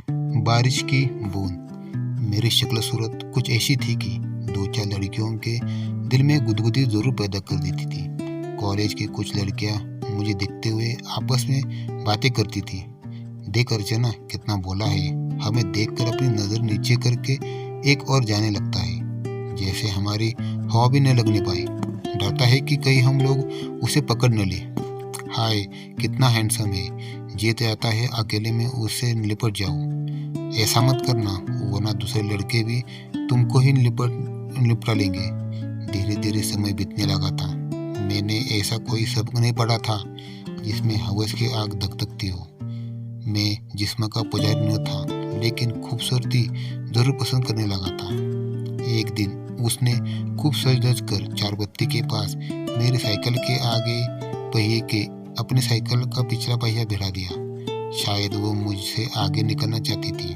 बारिश की बूंद। मेरी शक्ल सूरत कुछ ऐसी थी कि दो चार लड़कियों के दिल में गुदगुदी जरूर पैदा कर देती थी। कॉलेज की कुछ लड़कियां मुझे देखते हुए आपस में बातें करती थी। देख अर्चना कितना बोला है, हमें देखकर अपनी नजर नीचे करके एक और जाने लगता है, जैसे हमारी हवा भी न लगने पाई। डरता है कि कहीं हम लोग उसे पकड़ न ले। हाय कितना हैंडसम है, जीत जाता है अकेले में उससे लिपट जाओ। ऐसा मत करना, वरना दूसरे लड़के भी तुमको ही निपटा लेंगे। धीरे धीरे समय बीतने लगा था। मैंने ऐसा कोई सबक नहीं पढ़ा था जिसमें हवस की आग धधकती हो। मैं जिस्म का पुजारी न था, लेकिन खूबसूरती जरूर पसंद करने लगा था। एक दिन उसने खूब सज धज कर चारबत्ती के पास मेरी साइकिल के आगे पहिए के अपनी साइकिल का पिछला पहिया भिड़ा दिया। शायद वो मुझसे आगे निकलना चाहती थी।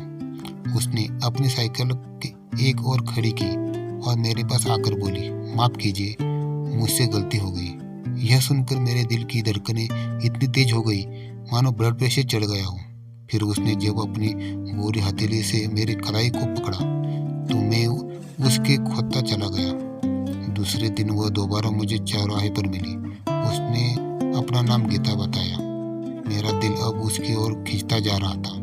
उसने अपनी साइकिल एक और खड़ी की और मेरे पास आकर बोली, माफ कीजिए, मुझसे गलती हो गई। यह सुनकर मेरे दिल की धड़कनें इतनी तेज हो गई मानो ब्लड प्रेशर चढ़ गया हो। फिर उसने जब अपनी गोरी हथेली से मेरी कलाई को पकड़ा तो मैं उसके खोदता चला गया। दूसरे दिन वह दोबारा मुझे चौराहे पर मिली। उसने अपना नाम गीता बताया। मेरा दिल अब उसकी ओर खींचता जा रहा था।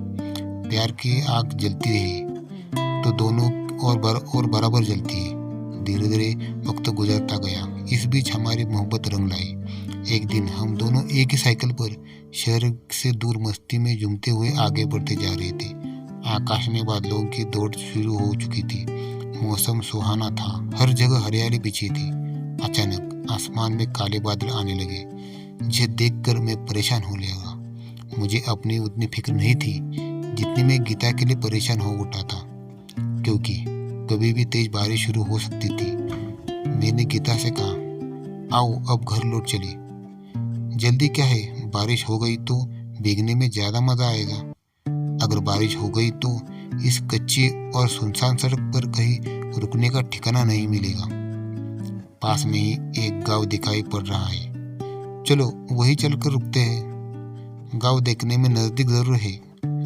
प्यार की आग जलती रही तो दोनों और बराबर जलती है। धीरे धीरे वक्त गुजरता गया। इस बीच हमारी मोहब्बत रंग लाई। एक दिन हम दोनों एक ही साइकिल पर शहर से दूर मस्ती में झूमते हुए आगे बढ़ते जा रहे थे। आकाश में बादलों की दौड़ शुरू हो चुकी थी। मौसम सुहाना था, हर जगह हरियाली बिछी थी। अचानक आसमान में काले बादल आने लगे, जिसे देखकर मैं परेशान हो लगा। मुझे अपनी उतनी फिक्र नहीं थी जितनी मैं गीता के लिए परेशान हो उठा था, क्योंकि कभी भी तेज बारिश शुरू हो सकती थी। मैंने गीता से कहा, आओ अब घर लौट चले। जल्दी क्या है, बारिश हो गई तो भीगने में ज्यादा मजा आएगा। अगर बारिश हो गई तो इस कच्ची और सुनसान सड़क पर कहीं रुकने का ठिकाना नहीं मिलेगा। पास में ही एक गांव दिखाई पड़ रहा है, चलो वही चलकर रुकते हैं। गांव देखने में नजदीक जरूर है,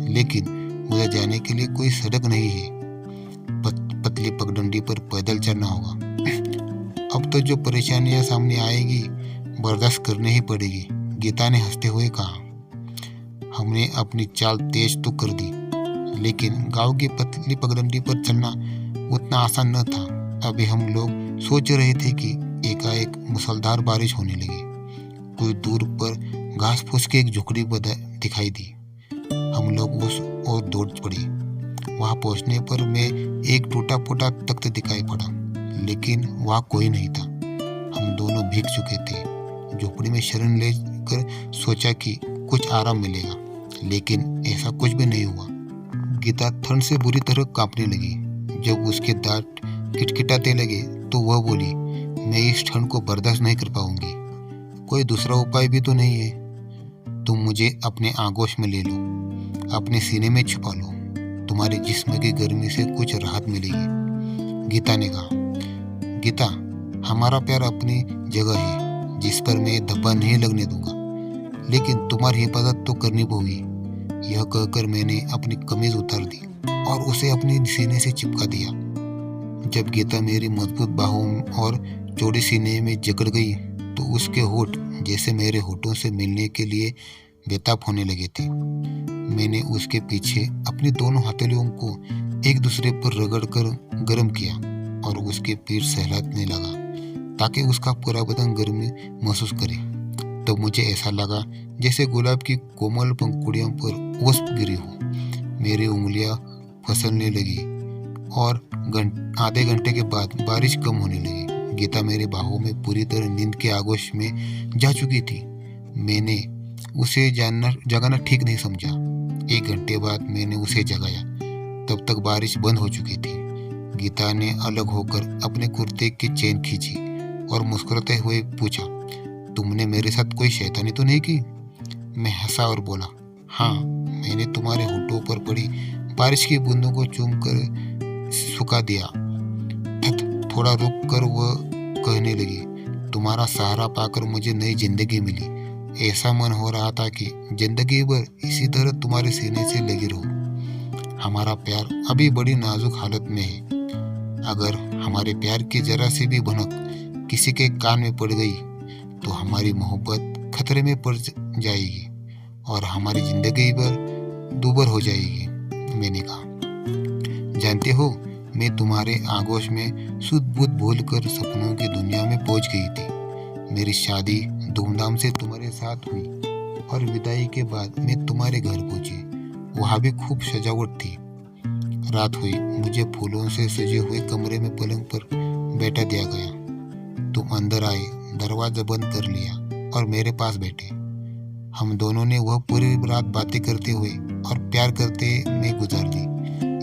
लेकिन उधर जाने के लिए कोई सड़क नहीं है। पतली पगडंडी पर पैदल चलना होगा। अब तो जो परेशानियां सामने आएगी बर्दाश्त करनी ही पड़ेगी, गीता ने हंसते हुए कहा। हमने अपनी चाल तेज तो कर दी, लेकिन गांव की पतली पगडंडी पर चलना उतना आसान न था। अभी हम लोग सोच रहे थे कि एकाएक मूसलाधार बारिश होने लगी। कुछ दूर पर घास फूस की एक झुकड़ी दिखाई दी। हम लोग उस ओर दौड़ पड़े। वहां पहुंचने पर मैं एक टूटा फूटा तख्त दिखाई पड़ा, लेकिन वहां कोई नहीं था। हम दोनों भीग चुके थे। झोपड़ी में शरण लेकर सोचा कि कुछ आराम मिलेगा, लेकिन ऐसा कुछ भी नहीं हुआ। गीता ठंड से बुरी तरह कांपने लगी। जब उसके दांत किटकिटाते लगे तो वह बोली, मैं इस ठंड को बर्दाश्त नहीं कर पाऊंगी। कोई दूसरा उपाय भी तो नहीं है? तुम मुझे अपने आगोश में ले लो, अपने सीने में छुपा लो, तुम्हारे जिस्म की गर्मी से कुछ राहत मिलेगी। गीता ने कहा, गीता, हमारा प्यार अपनी जगह है, जिस पर मैं धब्बा नहीं लगने दूंगा, लेकिन तुम्हारी हिफाजत तो करनी होगी। यह कहकर मैंने अपनी कमीज उतार दी और उसे अपने सीने से चिपका दिया। जब गीता मेरी मजबूत बाहों और चौड़े सीने में जकड़ गई तो उसके होठ जैसे मेरे होठों से मिलने के लिए बेताब होने लगे थे। मैंने उसके पीछे अपनी दोनों हथेलियों को एक दूसरे पर रगड़कर गर्म किया और उसके पीठ सहलाने लगा ताकि उसका पूरा बदन गर्मी महसूस करे। तब मुझे ऐसा लगा जैसे गुलाब की कोमल पंखुड़ियों पर ओस गिरी हो। मेरी उंगलियां फिसलने लगी और आधे घंटे के बाद बारिश कम होने लगी। गीता मेरे बाहों में पूरी तरह नींद के आगोश में जा चुकी थी। मैंने उसे जगाना ठीक नहीं समझा। 1 घंटे बाद मैंने उसे जगाया। तब तक बारिश बंद हो चुकी थी। गीता ने अलग होकर अपने कुर्ते की चेन खींची और मुस्कुराते हुए पूछा, तुमने मेरे साथ कोई शैतानी तो नहीं की? मैं हंसा और बोला, हाँ, मैंने तुम्हारे होठों पर पड़ी बारिश की बूंदों को चूमकर सुखा दिया। थोड़ा रुक कर वह कहने लगी, तुम्हारा सहारा पाकर मुझे नई जिंदगी मिली। ऐसा मन हो रहा था कि जिंदगी भर इसी तरह तुम्हारे सीने से लगी रहूं। हमारा प्यार अभी बड़ी नाजुक हालत में है। अगर हमारे प्यार की जरा सी भी भनक किसी के कान में पड़ गई तो हमारी मोहब्बत खतरे में पड़ जाएगी और हमारी जिंदगी भर दूभर हो जाएगी। मैंने कहा, जानते हो, मैं तुम्हारे आगोश में शुद्ध बुद्ध बोलकर सपनों की दुनिया में पहुंच गई थी। मेरी शादी धूमधाम से तुम्हारे साथ हुई और विदाई के बाद मैं तुम्हारे घर पहुंची। वहाँ भी खूब सजावट थी। रात हुई, मुझे फूलों से सजे हुए कमरे में पलंग पर बैठा दिया गया। तुम अंदर आए, दरवाजा बंद कर लिया और मेरे पास बैठे। हम दोनों ने वह पूरी रात बातें करते हुए और प्यार करते में गुजार दी।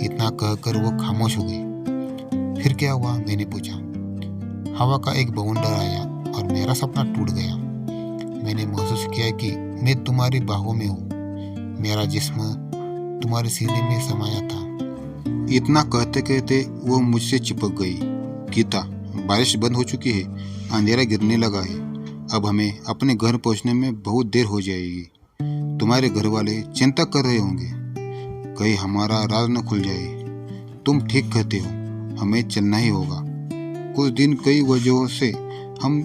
इतना कहकर वो खामोश हो गई। फिर क्या हुआ, मैंने पूछा। हवा का एक बवंडर आया और मेरा सपना टूट गया। मैंने महसूस किया कि मैं तुम्हारी बाहों में हूँ। मेरा जिस्म तुम्हारे सीने में समाया था। इतना कहते कहते वो मुझसे चिपक गई। गीता, बारिश बंद हो चुकी है, अंधेरा गिरने लगा है। अब हमें अपने घर पहुंचने में बहुत देर हो जाएगी। तुम्हारे घर वाले चिंता कर रहे होंगे, कहीं हमारा राज न खुल जाए। तुम ठीक कहते हो, हमें चलना ही होगा। कुछ दिन कई वजहों से हम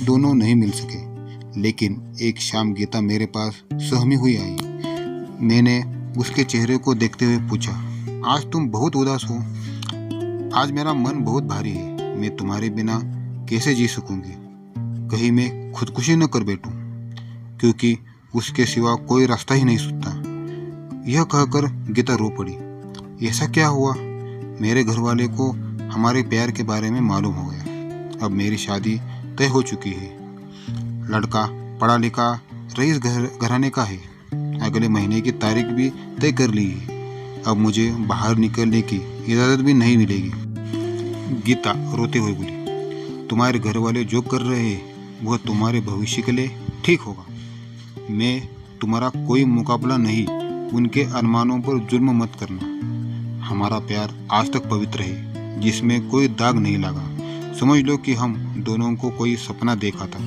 दोनों नहीं मिल सके, लेकिन एक शाम गीता मेरे पास सहमी हुई आई। मैंने उसके चेहरे को देखते हुए पूछा, आज तुम बहुत उदास हो। आज मेरा मन बहुत भारी है। मैं तुम्हारे बिना कैसे जी सकूंगी। कहीं मैं खुदकुशी न कर बैठूं, क्योंकि उसके सिवा कोई रास्ता ही नहीं सुझता। यह कहकर गीता रो पड़ी। ऐसा क्या हुआ? मेरे घर वाले को हमारे प्यार के बारे में मालूम हो गया। अब मेरी शादी तय हो चुकी है। लड़का पढ़ा लिखा रईस घराने का है। अगले महीने की तारीख भी तय कर ली है। अब मुझे बाहर निकलने की इजाज़त भी नहीं मिलेगी। गीता रोते हुए बोली, तुम्हारे घर वाले जो कर रहे हैं वह तुम्हारे भविष्य के लिए ठीक होगा। मैं तुम्हारा कोई मुकाबला नहीं। उनके अरमानों पर जुल्म मत करना। हमारा प्यार आज तक पवित्र है, जिसमें कोई दाग नहीं लगा। समझ लो कि हम दोनों को कोई सपना देखा था।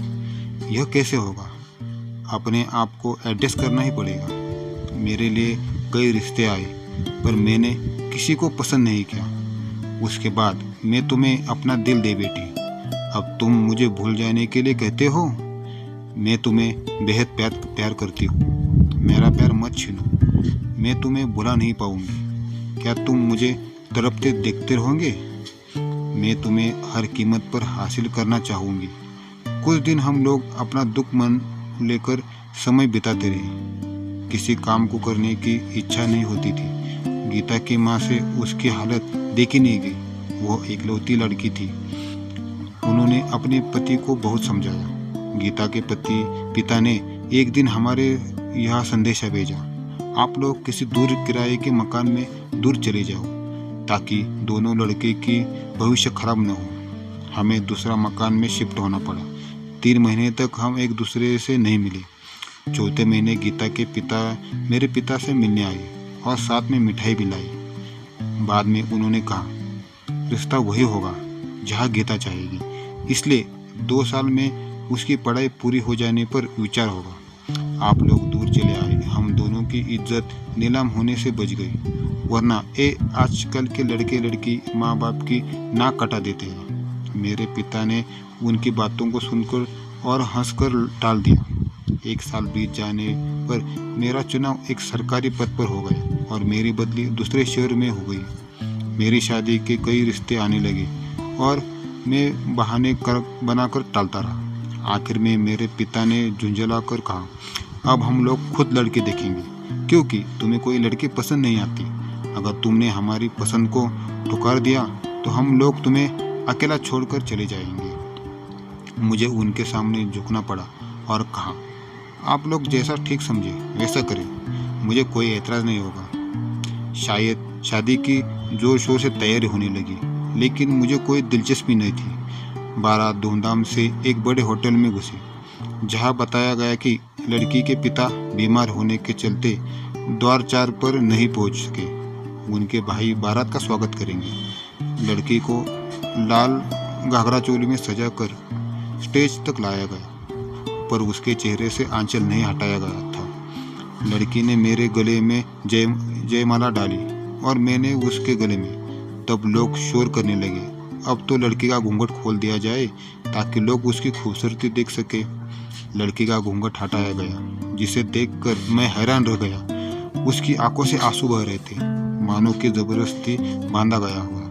यह कैसे होगा? अपने आप को एडजस्ट करना ही पड़ेगा। मेरे लिए कई रिश्ते आए, पर मैंने किसी को पसंद नहीं किया। उसके बाद मैं तुम्हें अपना दिल दे बैठी। अब तुम मुझे भूल जाने के लिए कहते हो। मैं तुम्हें बेहद प्यार करती हूँ। मेरा प्यार मत छीनो। मैं तुम्हें भुला नहीं पाऊंगी। क्या तुम मुझे तड़पते देखते रहोगे? मैं तुम्हें हर कीमत पर हासिल करना चाहूँगी। कुछ दिन हम लोग अपना दुख मन लेकर समय बिताते रहे। किसी काम को करने की इच्छा नहीं होती थी। गीता की माँ से उसकी हालत देखी नहीं गई। वो इकलौती लड़की थी। उन्होंने अपने पति को बहुत समझाया। गीता के पिता ने एक दिन हमारे यहाँ संदेशा भेजा, आप लोग किसी दूर किराए के मकान में दूर चले जाओ, ताकि दोनों लड़के की भविष्य खराब न हो। हमें दूसरा मकान में शिफ्ट होना पड़ा। 3 महीने तक हम एक दूसरे से नहीं मिले। चौथे महीने गीता के पिता मेरे पिता से मिलने आए और साथ में मिठाई भी लाई। बाद में उन्होंने कहा, रिश्ता वही होगा जहाँ गीता चाहेगी, इसलिए 2 साल में उसकी पढ़ाई पूरी हो जाने पर विचार होगा। आप लोग दूर चले आए। हम दोनों की इज्जत नीलाम होने से बच गई, वरना आजकल के लड़के लड़की माँ बाप की नाक कटा देते हैं। मेरे पिता ने उनकी बातों को सुनकर और हंसकर टाल दिया। 1 साल बीत जाने पर मेरा चुनाव एक सरकारी पद पर हो गया और मेरी बदली दूसरे शहर में हो गई। मेरी शादी के कई रिश्ते आने लगे और मैं बहाने बनाकर टालता रहा। आखिर में मेरे पिता ने झुंझला कर कहा, अब हम लोग खुद लड़के देखेंगे, क्योंकि तुम्हें कोई लड़की पसंद नहीं आती। अगर तुमने हमारी पसंद को ठुकर दिया तो हम लोग तुम्हें अकेला छोड़कर चले जाएंगे। मुझे उनके सामने झुकना पड़ा और कहा, आप लोग जैसा ठीक समझे वैसा करें, मुझे कोई एतराज़ नहीं होगा। शायद शादी की जोर शोर से तैयारी होने लगी, लेकिन मुझे कोई दिलचस्पी नहीं थी। बारात धूमधाम से एक बड़े होटल में घुसी, जहां बताया गया कि लड़की के पिता बीमार होने के चलते द्वार 4 पर नहीं पहुंच सके। उनके भाई बारात का स्वागत करेंगे। लड़की को लाल घाघरा चोली में सजाकर स्टेज तक लाया गया, पर उसके चेहरे से आंचल नहीं हटाया गया था। लड़की ने मेरे गले में जयमाला डाली और मैंने उसके गले में। तब लोग शोर करने लगे, अब तो लड़की का घूंघट खोल दिया जाए ताकि लोग उसकी खूबसूरती देख सके। लड़की का घूंघट हटाया गया, जिसे देखकर मैं हैरान रह गया। उसकी आंखों से आंसू बह रहे थे, मानो कि जबरदस्ती बांधा गया हुआ।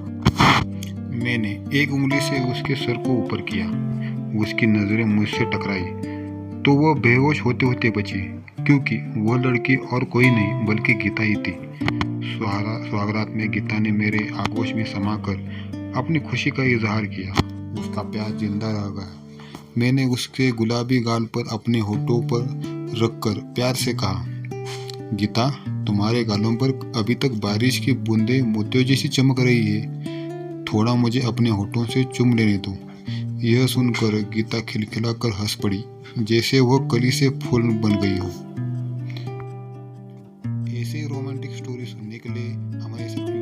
मैंने एक उंगली से उसके सर को ऊपर किया। उसकी नजरें मुझसे टकराई तो वह बेहोश होते होते बची, क्योंकि वह लड़की और कोई नहीं बल्कि गीता ही थी। स्वागरात में गीता ने मेरे आगोश में समाकर अपनी खुशी का इजहार किया। उसका प्यार जिंदा रह गया। मैंने उसके गुलाबी गाल पर अपने होठों पर रखकर प्यार से कहा, गीता, तुम्हारे गालों पर अभी तक बारिश की बूंदें मोतियों जैसी चमक रही है। थोड़ा मुझे अपने होठों से चूम लेने दो। यह सुनकर गीता खिलखिलाकर हंस पड़ी, जैसे वह कली से फूल बन गई हो। ऐसे रोमांटिक स्टोरी सुनने के लिए हमारे साथ